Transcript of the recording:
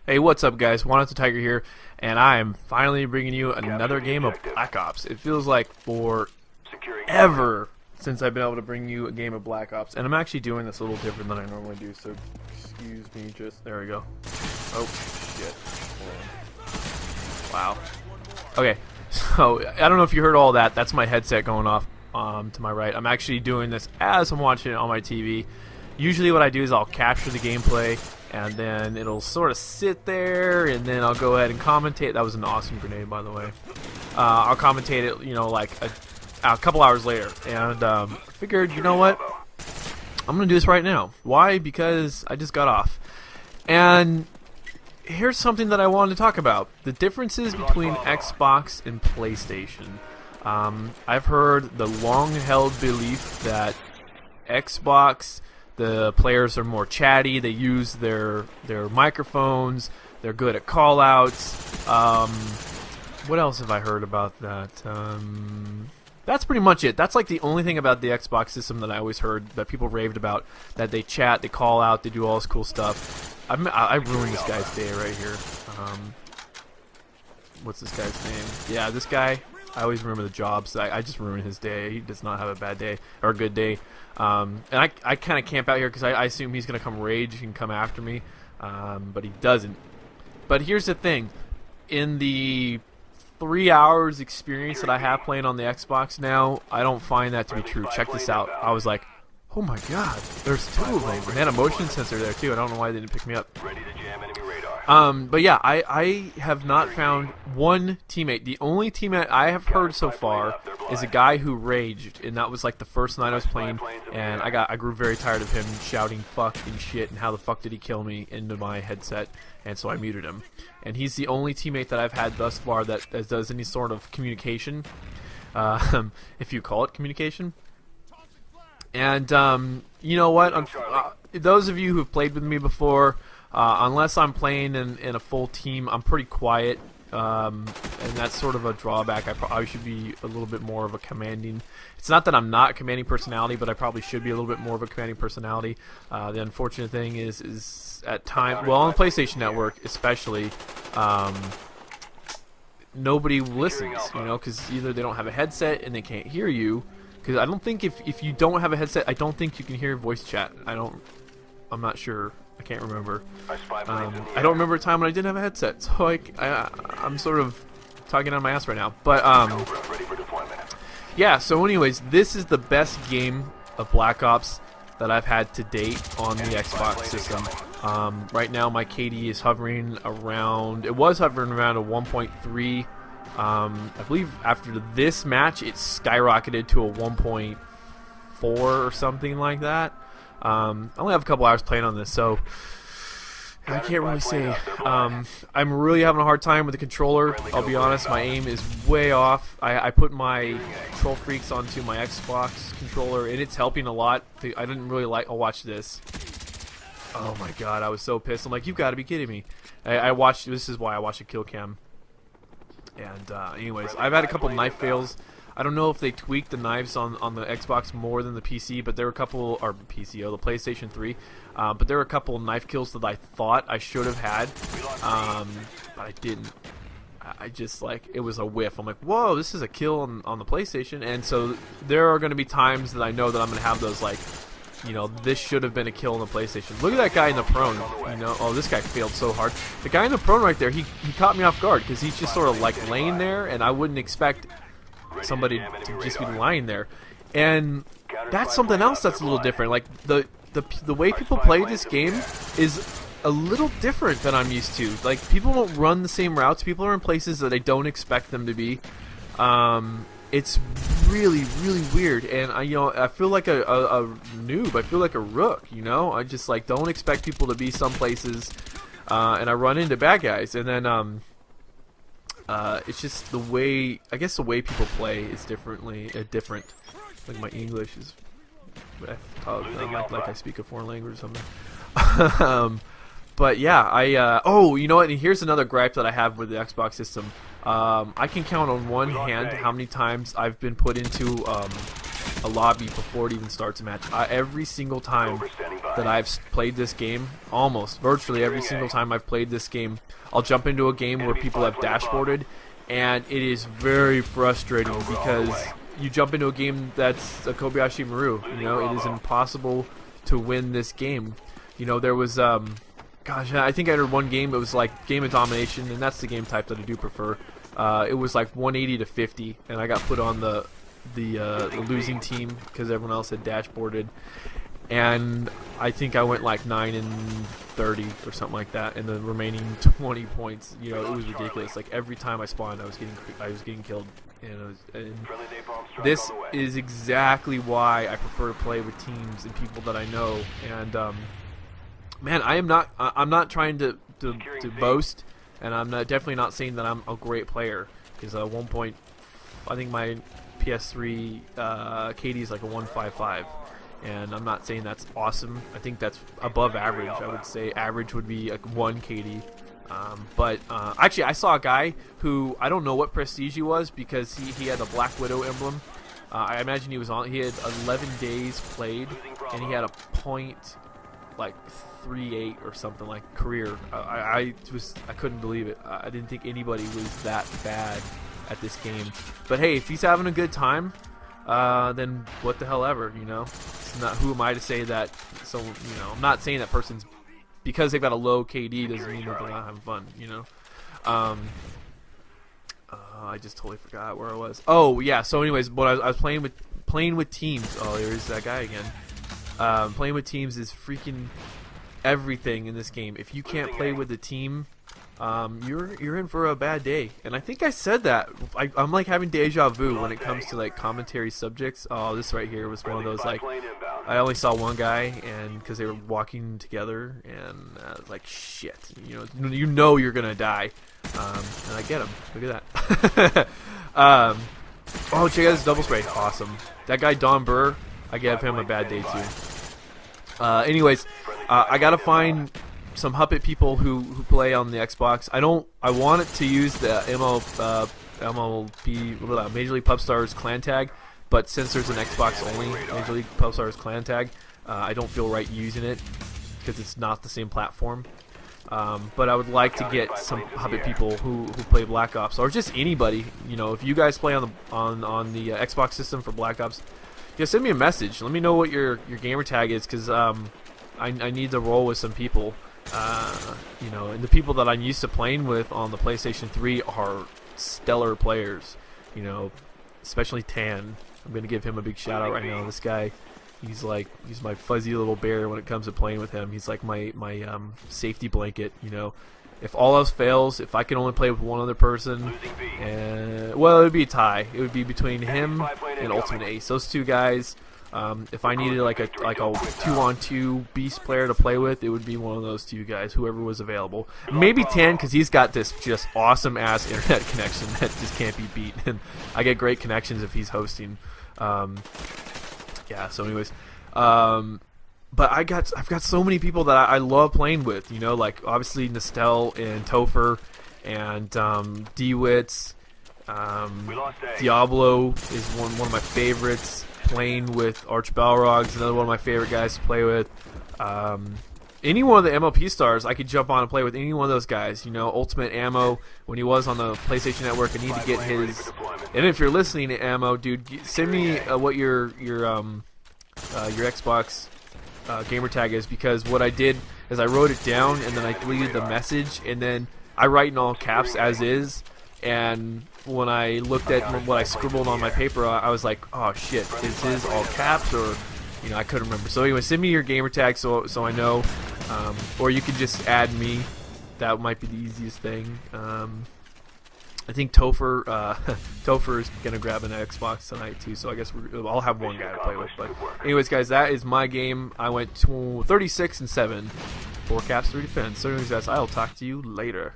Hey, what's up, guys? Wanted to Tiger here, and I am finally bringing you another game of Black Ops. It feels like forever since I've been able to bring you a game of Black Ops, and I'm actually doing this a little different than I normally do, so excuse me, there we go. Oh, shit. Wow. Okay, so I don't know if you heard all that. That's my headset going off to my right. I'm actually doing this as I'm watching it on my TV. Usually what I do is I'll capture the gameplay, and then it'll sort of sit there, and then I'll go ahead and commentate. That was an awesome grenade, by the way. I'll commentate it, you know, like a couple hours later. And figured, you know what? I'm going to do this right now. Why? Because I just got off. And here's something that I wanted to talk about. The differences between Xbox and PlayStation. I've heard the long-held belief that Xbox, the players are more chatty. They use their microphones. They're good at call-outs. What else have I heard about that? That's pretty much it. That's like the only thing about the Xbox system that I always heard that people raved about. That they chat, they call out, they do all this cool stuff. I ruined this guy's day right here. What's this guy's name? Yeah, this guy. I always remember the jobs. I just ruined his day. He does not have a bad day or a good day. And I kind of camp out here because I assume he's going to come rage and come after me. But he doesn't. But here's the thing. In the 3 hours experience that I have playing on the Xbox now, I don't find that to be true. Check this out. I was like, oh my god, there's two of them. And they had a motion sensor there too. I don't know why they didn't pick me up. But yeah, I have not found one teammate. The only teammate I have heard so far is a guy who raged, and that was like the first night I was playing, and I grew very tired of him shouting fuck and shit and how the fuck did he kill me into my headset, and so I muted him. And he's the only teammate that I've had thus far that does any sort of communication, if you call it communication. And you know what? Those of you who've played with me before, unless I'm playing in a full team, I'm pretty quiet, and that's sort of a drawback. I should be a little bit more of a commanding. It's not that I'm not a commanding personality, but I probably should be a little bit more of a commanding personality. The unfortunate thing is at times, well, on the PlayStation Network especially, nobody listens, you know, because either they don't have a headset and they can't hear you. Because I don't think if you don't have a headset, I don't think you can hear voice chat. I'm not sure. I can't remember. I don't remember a time when I didn't have a headset, so I'm sort of talking on my ass right now. But yeah. So, anyways, this is the best game of Black Ops that I've had to date on the Xbox system. Right now, my KD is hovering around. It was hovering around a 1.3. I believe after this match, it skyrocketed to a 1.4 or something like that. I only have a couple hours playing on this, so I can't really say. I'm really having a hard time with the controller. I'll be honest, my aim is way off. I put my control freaks onto my Xbox controller, and it's helping a lot. I didn't really like. I'll watch this. Oh my god, I was so pissed. I'm like, you've got to be kidding me. I watched. This is why I watched a kill cam. And anyways, I've had a couple knife fails. I don't know if they tweaked the knives on the Xbox more than the PC, but there were a couple, or PCO, the PlayStation 3, but there were a couple knife kills that I thought I should have had, but I didn't. I just, like, it was a whiff. I'm like, whoa, this is a kill on the PlayStation, and so there are going to be times that I know that I'm going to have those, like, you know, this should have been a kill on the PlayStation. Look at that guy in the prone. You know, oh, this guy failed so hard. The guy in the prone right there, he caught me off guard because he's just sort of like laying there, and I wouldn't expect somebody to just be lying there. And that's something else that's a little different. Like the way people play this game is a little different than I'm used to. Like, people don't run the same routes. People are in places that I don't expect them to be. It's really, really weird, and I feel like a noob. I feel like a rook, you know. I just like don't expect people to be some places, and I run into bad guys, and then it's just the way. I guess the way people play is different. Like my English is, like I speak a foreign language or something. But yeah, oh, you know what? And here's another gripe that I have with the Xbox system. I can count on one hand how many times I've been put into a lobby before it even starts a match. Every single time that I've played this game, almost virtually every single time I've played this game, I'll jump into a game where people have dashboarded, and it is very frustrating because you jump into a game that's a Kobayashi Maru. You know, it is impossible to win this game. You know, there was gosh, I think I entered one game. It was like game of domination, and that's the game type that I do prefer. It was like 180 to 50, and I got put on the losing team because everyone else had dashboarded, and I think I went like 9 and 30 or something like that, and the remaining 20 points. You know, it was ridiculous. Like every time I spawned, I was getting killed, and this is exactly why I prefer to play with teams and people that I know. And man, I'm not trying to boast, and I'm definitely not saying that I'm a great player, because at one point I think my PS3 KD is like a 155, and I'm not saying that's awesome. I think that's above average. I would say average would be like 1 KD. But actually, I saw a guy who, I don't know what prestige he was, because he had a Black Widow emblem. I imagine he had 11 days played, and he had a point like 3.8 or something, like career. I couldn't believe it. I didn't think anybody was that bad at this game. But hey, if he's having a good time, then what the hell ever, you know. It's not, who am I to say that? So, you know, I'm not saying that person's, because they've got a low KD doesn't mean that they're not having fun, you know. I just totally forgot where I was. Oh yeah. So anyways, but I was playing with teams. Oh, there's that guy again. Playing with teams is freaking everything in this game. If you can't play with the team, you're in for a bad day. And I think I said that. I'm like having deja vu when it comes to like commentary subjects. Oh, this right here was one of those, like, I only saw one guy, and because they were walking together, and like shit, you know you're gonna die. And I get him. Look at that. Oh, check out this double spray. Awesome. That guy Don Burr, I gave him a bad day too. Anyways, I gotta find some Huppet people who play on the Xbox. I wanted to use the MLB Major League Pub Stars clan tag, but since there's an Xbox only Major League Pub Stars clan tag, I don't feel right using it because it's not the same platform. But I would like to get some Huppet people who play Black Ops, or just anybody. You know, if you guys play on the Xbox system for Black Ops, yeah, send me a message. Let me know what your gamer tag is, because I need to roll with some people. You know, and the people that I'm used to playing with on the PlayStation 3 are stellar players. You know, especially Tan. I'm gonna give him a big shout out right now. This guy, he's my fuzzy little bear when it comes to playing with him. He's like my safety blanket. You know, if all else fails, if I can only play with one other person, well, it would be a tie. It would be between him and Ultimate Ace. Those two guys. If I needed like a 2-on-2 beast player to play with, it would be one of those two guys, whoever was available. Maybe Tan, because he's got this just awesome ass internet connection that just can't be beat, and I get great connections if he's hosting. Yeah. So anyways, but I've got so many people that I love playing with. You know, like obviously Nestel and Topher and DeWitz. Diablo is one of my favorites. Playing with Arch Balrog's another one of my favorite guys to play with. Any one of the MLP stars, I could jump on and play with any one of those guys. You know, Ultimate Ammo, when he was on the PlayStation Network, I need to get his. And if you're listening to Ammo, dude, send me what your Xbox gamer tag is, because what I did is I wrote it down and then I deleted the message, and then I write in all caps as is. And when I looked at what I scribbled on my paper, I was like, oh shit, is this all caps, or, you know, I couldn't remember. So anyway, send me your gamer tag so I know, or you can just add me. That might be the easiest thing. I think Topher is gonna grab an Xbox tonight too, so I guess I'll have one guy to play with. But anyways, guys, that is my game. I went 36-7, 4 caps, 3 defense. So anyways, guys, I'll talk to you later.